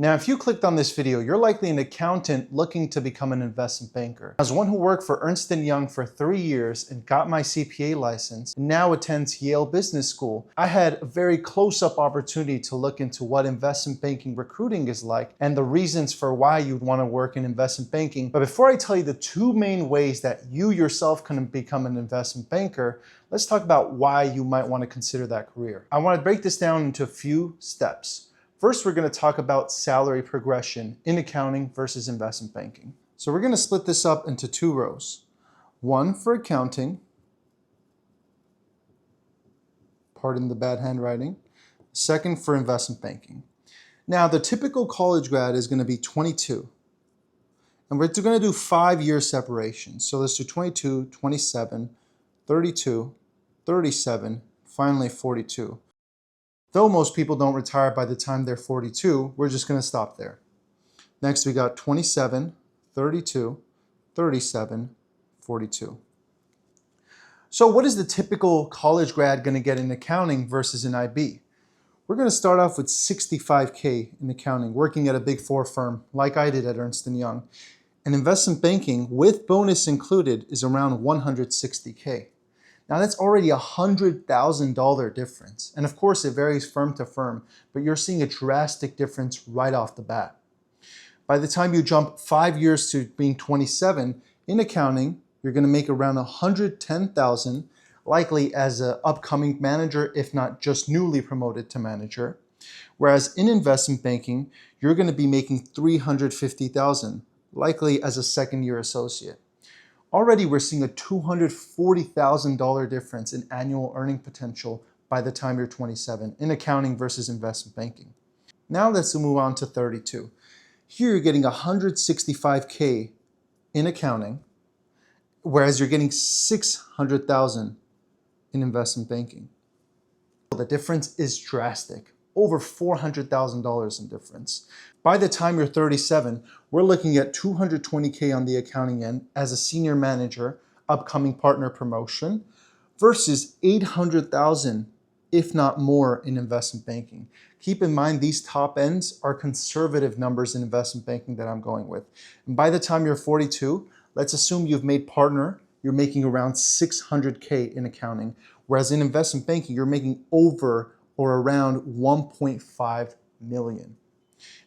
Now, if you clicked on this video, you're likely an accountant looking to become an investment banker. As one who worked for Ernst & Young for 3 years and got my CPA license and now attends Yale Business School, I had a very close-up opportunity to look into what investment banking recruiting is like and the reasons for why you'd want to work in investment banking. But before I tell you the 2 main ways that you yourself can become an investment banker, let's talk about why you might want to consider that career. I want to break this down into a few steps. First, we're going to talk about salary progression in accounting versus investment banking. So we're going to split this up into 2 rows. One for accounting, pardon the bad handwriting. Second for investment banking. Now, the typical college grad is going to be 22. And we're going to do 5-year separation. So let's do 22, 27, 32, 37, finally 42. Though most people don't retire by the time they're 42, we're just going to stop there. Next, we got 27, 32, 37, 42. So what is the typical college grad going to get in accounting versus an IB? We're going to start off with $65K in accounting, working at a Big 4 firm like I did at Ernst & Young. And investment banking, with bonus included, is around $160K. Now that's already a $100,000 difference. And of course it varies firm to firm, but you're seeing a drastic difference right off the bat. By the time you jump 5 years to being 27, in accounting, you're gonna make around $110,000, likely as an upcoming manager, if not just newly promoted to manager. Whereas in investment banking, you're gonna be making $350,000, likely as a 2nd-year associate. Already we're seeing a $240,000 difference in annual earning potential by the time you're 27 in accounting versus investment banking. Now let's move on to 32. Here you're getting $165K in accounting, whereas you're getting $600,000 in investment banking. The difference is drastic. Over $400,000 in difference. By the time you're 37, we're looking at $220K on the accounting end as a senior manager, upcoming partner promotion, versus $800,000, if not more, in investment banking. Keep in mind, these top ends are conservative numbers in investment banking that I'm going with. And by the time you're 42, let's assume you've made partner, you're making around $600K in accounting, whereas in investment banking, you're making over or around $1.5 million.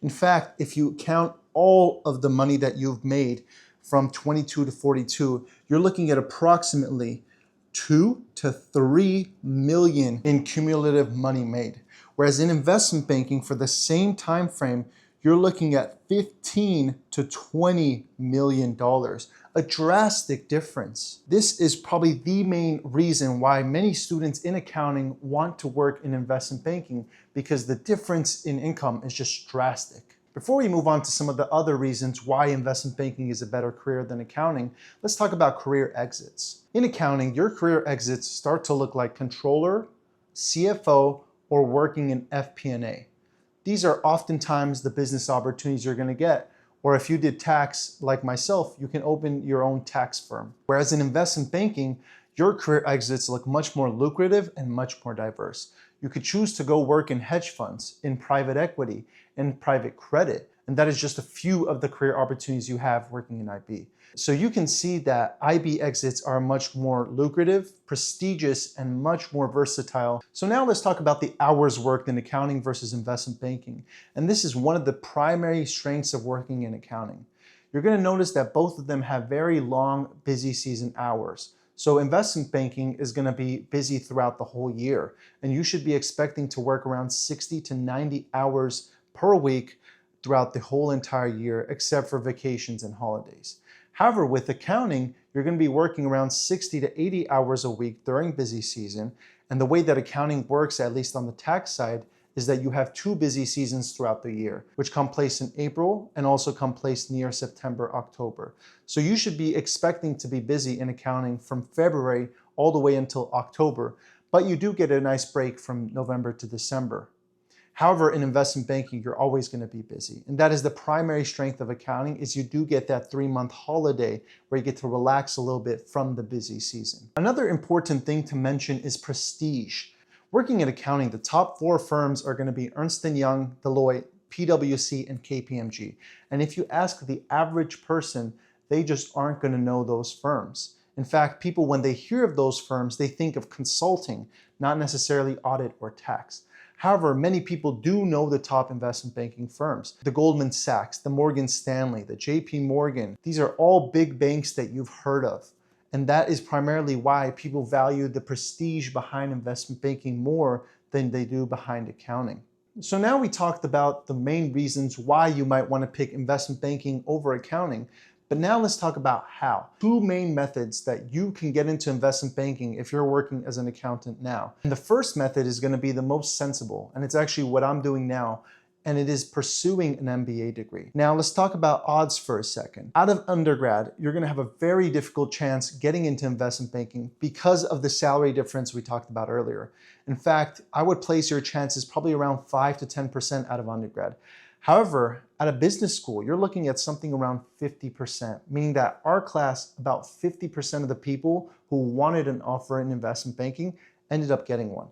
In fact, if you count all of the money that you've made from 22 to 42, you're looking at approximately 2 to 3 million in cumulative money made. Whereas in investment banking, for the same time frame, you're looking at 15 to 20 million dollars. A drastic difference. This is probably the main reason why many students in accounting want to work in investment banking, because the difference in income is just drastic. Before we move on to some of the other reasons why investment banking is a better career than accounting, let's talk about career exits. In accounting, your career exits start to look like controller, CFO, or working in FP&A. These are oftentimes the business opportunities you're going to get. Or if you did tax like myself, you can open your own tax firm. Whereas in investment banking, your career exits look much more lucrative and much more diverse. You could choose to go work in hedge funds, in private equity, in private credit. And that is just a few of the career opportunities you have working in IB. So you can see that IB exits are much more lucrative, prestigious, and much more versatile. So now let's talk about the hours worked in accounting versus investment banking. And this is one of the primary strengths of working in accounting. You're going to notice that both of them have very long, busy season hours. So investment banking is going to be busy throughout the whole year. And you should be expecting to work around 60 to 90 hours per week throughout the whole entire year, except for vacations and holidays. However, with accounting, you're going to be working around 60 to 80 hours a week during busy season. And the way that accounting works, at least on the tax side, is that you have 2 busy seasons throughout the year, which come place in April and also come place near September, October. So you should be expecting to be busy in accounting from February all the way until October, but you do get a nice break from November to December. However, in investment banking, you're always going to be busy. And that is the primary strength of accounting, is you do get that 3-month holiday where you get to relax a little bit from the busy season. Another important thing to mention is prestige. Working in accounting, the top 4 firms are going to be Ernst & Young, Deloitte, PwC, and KPMG. And if you ask the average person, they just aren't going to know those firms. In fact, people, when they hear of those firms, they think of consulting, not necessarily audit or tax. However, many people do know the top investment banking firms. The Goldman Sachs, the Morgan Stanley, the JP Morgan. These are all big banks that you've heard of. And that is primarily why people value the prestige behind investment banking more than they do behind accounting. So now we talked about the main reasons why you might want to pick investment banking over accounting. But now let's talk about how. Two main methods that you can get into investment banking if you're working as an accountant now. And the first method is going to be the most sensible, and it's actually what I'm doing now, and it is pursuing an MBA degree. Now let's talk about odds for a second. Out of undergrad, you're going to have a very difficult chance getting into investment banking because of the salary difference we talked about earlier. In fact, I would place your chances probably around 5 to 10% out of undergrad. However, at a business school, you're looking at something around 50%, meaning that our class, about 50% of the people who wanted an offer in investment banking ended up getting one.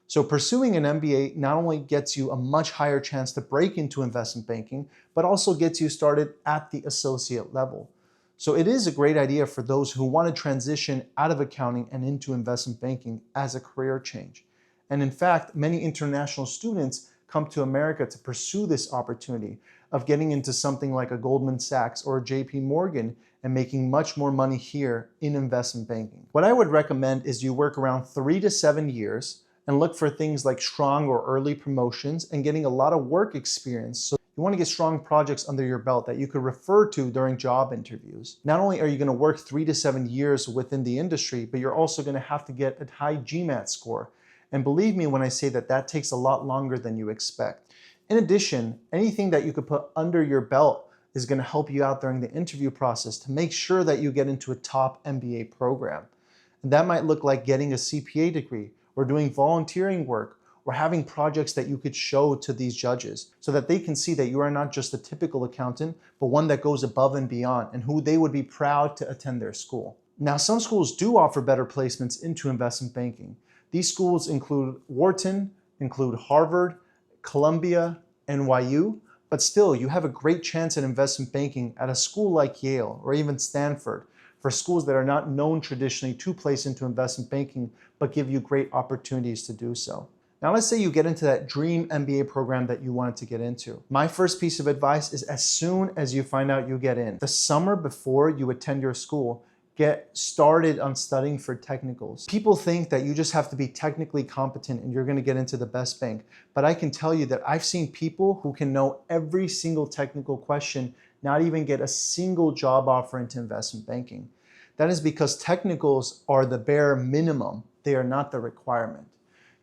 So pursuing an MBA not only gets you a much higher chance to break into investment banking, but also gets you started at the associate level. So it is a great idea for those who want to transition out of accounting and into investment banking as a career change. And in fact, many international students come to America to pursue this opportunity of getting into something like a Goldman Sachs or a JP Morgan and making much more money here in investment banking. What I would recommend is you work around 3 to 7 years and look for things like strong or early promotions and getting a lot of work experience. So you want to get strong projects under your belt that you could refer to during job interviews. Not only are you going to work 3 to 7 years within the industry, but you're also going to have to get a high GMAT score. And believe me when I say that that takes a lot longer than you expect. In addition, anything that you could put under your belt is going to help you out during the interview process to make sure that you get into a top MBA program. And that might look like getting a CPA degree or doing volunteering work or having projects that you could show to these judges so that they can see that you are not just a typical accountant, but one that goes above and beyond and who they would be proud to attend their school. Now, some schools do offer better placements into investment banking. These schools include Wharton, include Harvard, Columbia, NYU, but still you have a great chance at investment banking at a school like Yale or even Stanford, for schools that are not known traditionally to place into investment banking, but give you great opportunities to do so. Now let's say you get into that dream MBA program that you wanted to get into. My first piece of advice is as soon as you find out you get in, the summer before you attend your school, get started on studying for technicals. People think that you just have to be technically competent and you're going to get into the best bank. But I can tell you that I've seen people who can know every single technical question, not even get a single job offer into investment banking. That is because technicals are the bare minimum. They are not the requirement.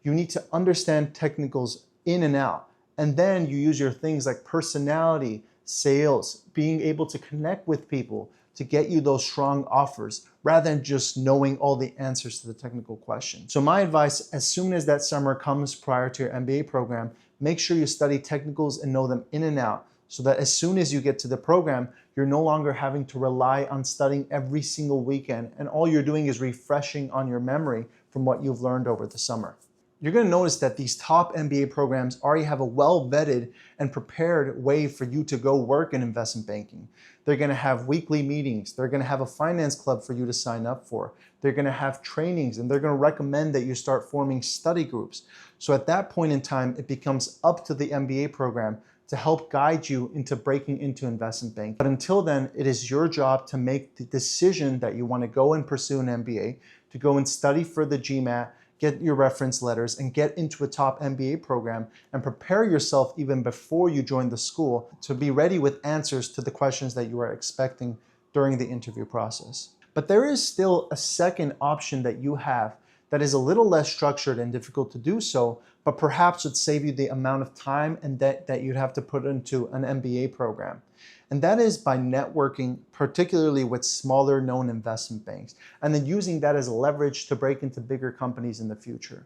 You need to understand technicals in and out. And then you use your things like personality, sales, being able to connect with people, to get you those strong offers rather than just knowing all the answers to the technical questions. So my advice, as soon as that summer comes prior to your MBA program, make sure you study technicals and know them in and out so that as soon as you get to the program, you're no longer having to rely on studying every single weekend and all you're doing is refreshing on your memory from what you've learned over the summer. You're going to notice that these top MBA programs already have a well-vetted and prepared way for you to go work in investment banking. They're going to have weekly meetings. They're going to have a finance club for you to sign up for. They're going to have trainings, and they're going to recommend that you start forming study groups. So at that point in time, it becomes up to the MBA program to help guide you into breaking into investment banking. But until then, it is your job to make the decision that you want to go and pursue an MBA, to go and study for the GMAT, get your reference letters, and get into a top MBA program and prepare yourself even before you join the school to be ready with answers to the questions that you are expecting during the interview process. But there is still a second option that you have that is a little less structured and difficult to do so, but perhaps would save you the amount of time and debt that you'd have to put into an MBA program. And that is by networking, particularly with smaller known investment banks, and then using that as leverage to break into bigger companies in the future.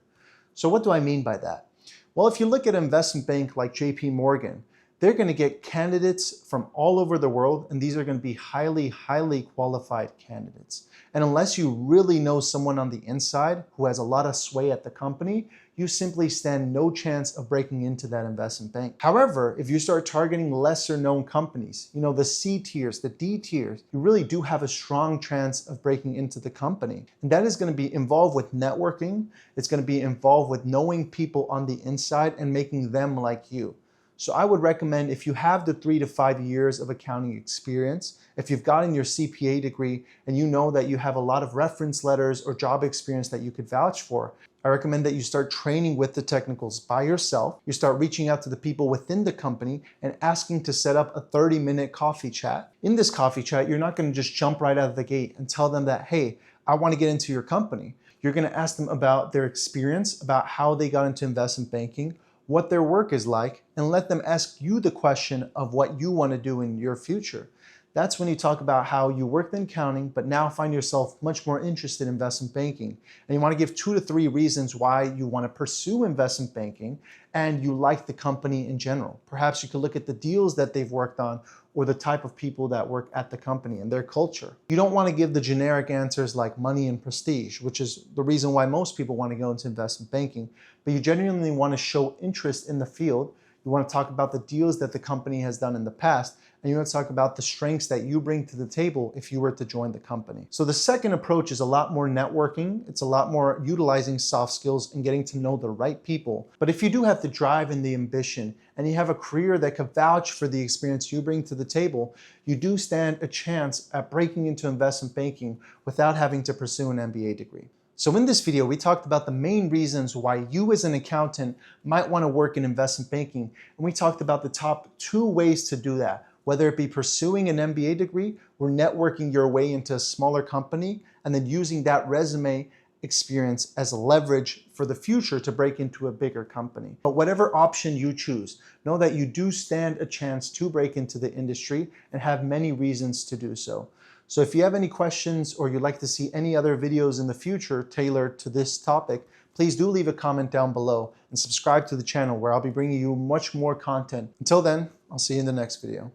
So what do I mean by that? Well, if you look at an investment bank like JP Morgan, they're going to get candidates from all over the world, and these are going to be highly, highly qualified candidates. And unless you really know someone on the inside who has a lot of sway at the company, you simply stand no chance of breaking into that investment bank. However, if you start targeting lesser known companies, the C tiers, the D tiers, you really do have a strong chance of breaking into the company. And that is going to be involved with networking. It's going to be involved with knowing people on the inside and making them like you. So I would recommend, if you have the 3 to 5 years of accounting experience, if you've gotten your CPA degree and you know that you have a lot of reference letters or job experience that you could vouch for, I recommend that you start training with the technicals by yourself. You start reaching out to the people within the company and asking to set up a 30-minute coffee chat. In this coffee chat, you're not going to just jump right out of the gate and tell them that, hey, I want to get into your company. You're going to ask them about their experience, about how they got into investment banking, what their work is like, and let them ask you the question of what you want to do in your future. That's when you talk about how you worked in accounting, but now find yourself much more interested in investment banking. And you want to give 2 to 3 reasons why you want to pursue investment banking and you like the company in general. Perhaps you could look at the deals that they've worked on or the type of people that work at the company and their culture. You don't want to give the generic answers like money and prestige, which is the reason why most people want to go into investment banking, but you genuinely want to show interest in the field. You want to talk about the deals that the company has done in the past, and you want to talk about the strengths that you bring to the table if you were to join the company. So the second approach is a lot more networking. It's a lot more utilizing soft skills and getting to know the right people. But if you do have the drive and the ambition, and you have a career that could vouch for the experience you bring to the table, you do stand a chance at breaking into investment banking without having to pursue an MBA degree. So in this video, we talked about the main reasons why you as an accountant might want to work in investment banking. And we talked about the top 2 ways to do that, whether it be pursuing an MBA degree or networking your way into a smaller company and then using that resume experience as a leverage for the future to break into a bigger company. But whatever option you choose, know that you do stand a chance to break into the industry and have many reasons to do so. So if you have any questions or you'd like to see any other videos in the future tailored to this topic, please do leave a comment down below and subscribe to the channel where I'll be bringing you much more content. Until then, I'll see you in the next video.